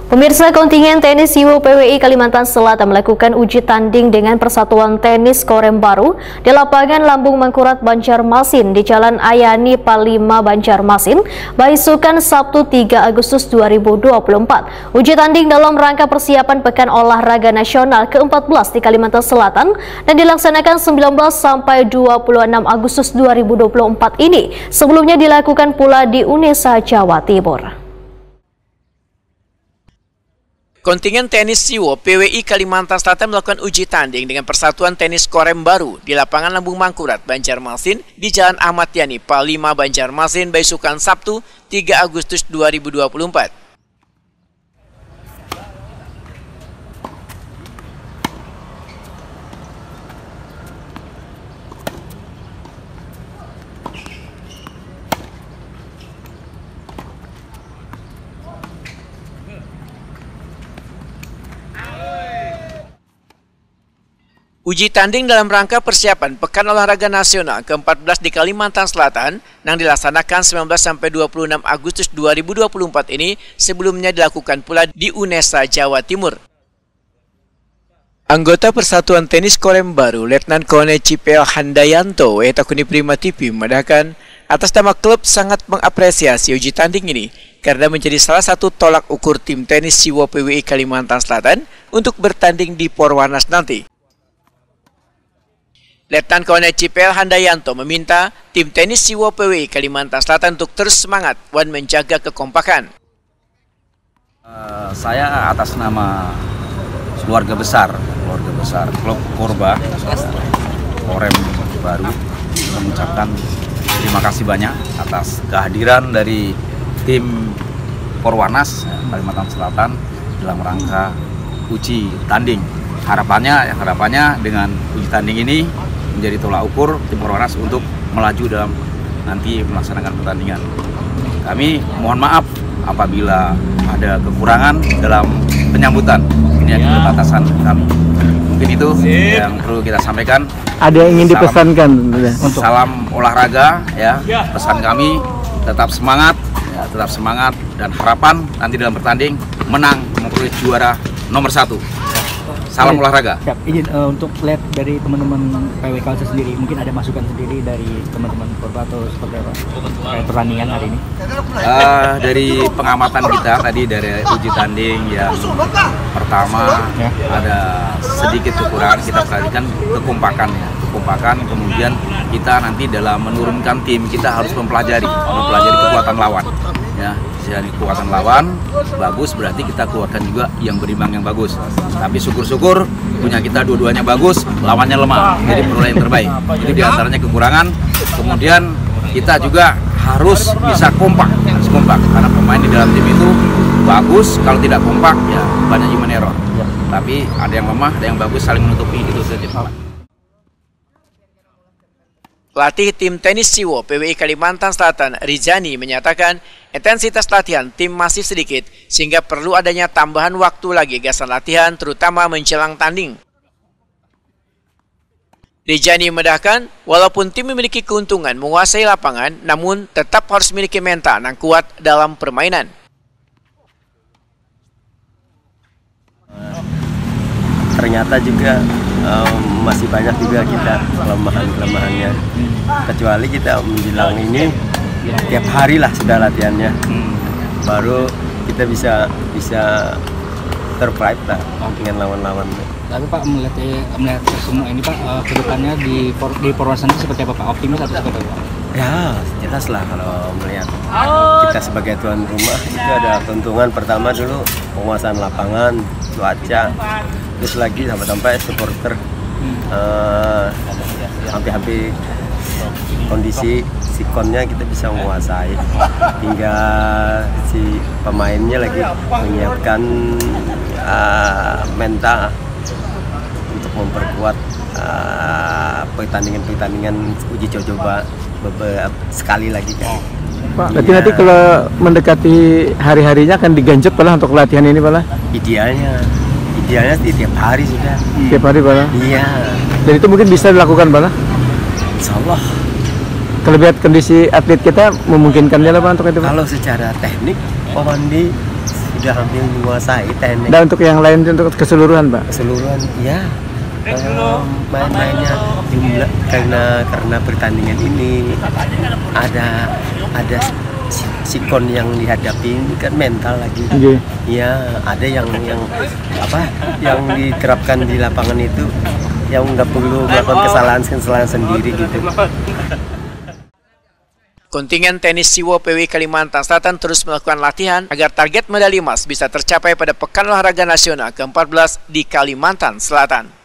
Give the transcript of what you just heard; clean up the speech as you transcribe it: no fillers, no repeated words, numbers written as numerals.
Pemirsa, kontingen tenis Siwo PWI Kalimantan Selatan melakukan uji tanding dengan Persatuan Tenis Korem Baru di lapangan Lambung Mangkurat Banjarmasin di Jalan Ayani Palima Banjarmasin, Baisukan Sabtu 3 Agustus 2024. Uji tanding dalam rangka persiapan Pekan Olahraga Nasional ke-14 di Kalimantan Selatan dan dilaksanakan 19 sampai 26 Agustus 2024 ini. Sebelumnya dilakukan pula di Unesa, Jawa Timur. Kontingen tenis Siwo PWI Kalimantan Selatan melakukan uji tanding dengan Persatuan Tenis Korem Baru di lapangan Lambung Mangkurat Banjarmasin di Jalan Ahmad Yani Palima Banjarmasin, Baisukan Sabtu 3 Agustus 2024. Uji tanding dalam rangka persiapan Pekan Olahraga Nasional ke-14 di Kalimantan Selatan yang dilaksanakan 19 sampai 26 Agustus 2024 ini sebelumnya dilakukan pula di Unesa, Jawa Timur. Anggota Persatuan Tenis Korem Baru, Letnan Kone Cipel Handayanto, Etakuni Prima TV, memandangkan atas nama klub sangat mengapresiasi uji tanding ini karena menjadi salah satu tolak ukur tim tenis Siwo PWI Kalimantan Selatan untuk bertanding di Porwanas nanti. Letnan Kone Cipel Handayanto meminta tim tenis Siwo PWI Kalimantan Selatan untuk terus semangat dan menjaga kekompakan. Saya atas nama keluarga besar klub Korba Korem Baru mengucapkan terima kasih banyak atas kehadiran dari tim Porwanas Kalimantan Selatan dalam rangka uji tanding. Harapannya dengan uji tanding ini menjadi tolak ukur tim Porwanas untuk melaju dalam nanti melaksanakan pertandingan. Kami mohon maaf apabila ada kekurangan dalam penyambutan. Ini adalah keterbatasan kami. Mungkin itu yang perlu kita sampaikan. Ada yang ingin dipesankan? Salam olahraga ya. Pesan kami tetap semangat, dan harapan nanti dalam bertanding menang memperoleh juara nomor 1. Salam olahraga. Siap. Izin untuk lihat dari teman-teman PWK sendiri, mungkin ada masukan sendiri dari teman-teman Korba atau seperti apa pertandingan hari ini? Dari pengamatan kita tadi dari uji tanding yang pertama ada sedikit kekurangan, kita perhatikan kekompakan, kemudian kita nanti dalam menurunkan tim kita harus mempelajari kekuatan lawan. Ya, dari kekuatan lawan bagus berarti kita keluarkan juga yang berimbang yang bagus. Tapi syukur-syukur punya kita dua-duanya bagus, lawannya lemah. Jadi perlu yang terbaik. Itu diantaranya kekurangan. Kemudian kita juga harus bisa kompak karena pemain di dalam tim itu bagus. Kalau tidak kompak ya banyak human error. Tapi ada yang lemah, ada yang bagus, saling menutupi, itu saja. Pelatih tim tenis Siwo PWI Kalimantan Selatan, Rizani, menyatakan intensitas latihan tim masih sedikit sehingga perlu adanya tambahan waktu lagi gasan latihan terutama menjelang tanding. Rizani menambahkan walaupun tim memiliki keuntungan menguasai lapangan namun tetap harus memiliki mental yang kuat dalam permainan. Ternyata juga masih banyak juga kita kelemahannya, kecuali kita menjelang ini tiap hari lah sudah latihannya, baru kita bisa survive lah dengan lawan-lawan. Tapi Pak melihat semua ini Pak, kedepannya di Porwanas nanti seperti apa Pak? Optimis atau seperti apa? Ya jelas lah kalau melihat kita sebagai tuan rumah itu ada keuntungan pertama dulu penguasaan lapangan, cuaca, terus lagi sampai supporter, hampir kondisi sikonnya kita bisa menguasai, hingga si pemainnya lagi menyiapkan mental untuk memperkuat pertandingan uji coba beberapa sekali lagi kan. Pak, berarti nanti kalau mendekati hari-harinya akan diganjot Pak untuk latihan ini Pak? Idealnya tiap hari sudah. Tiap hari Pak? Iya. Dan itu mungkin bisa dilakukan Pak? Insya Allah. Kalau kondisi atlet kita memungkinkannya lah Pak untuk itu Pak? Kalau secara teknik, Pak Wandi udah hampir menguasai teknik. Dan untuk yang lain untuk keseluruhan, Pak? Keseluruhan, ya. Main-mainnya jumlah karena pertandingan ini ada sikon yang dihadapi ini kan mental lagi. Ya, ada yang diterapkan di lapangan itu yang nggak perlu melakukan kesalahan sendiri gitu. Kontingen tenis Siwo PWI Kalimantan Selatan terus melakukan latihan agar target medali emas bisa tercapai pada Pekan Olahraga Nasional ke-14 di Kalimantan Selatan.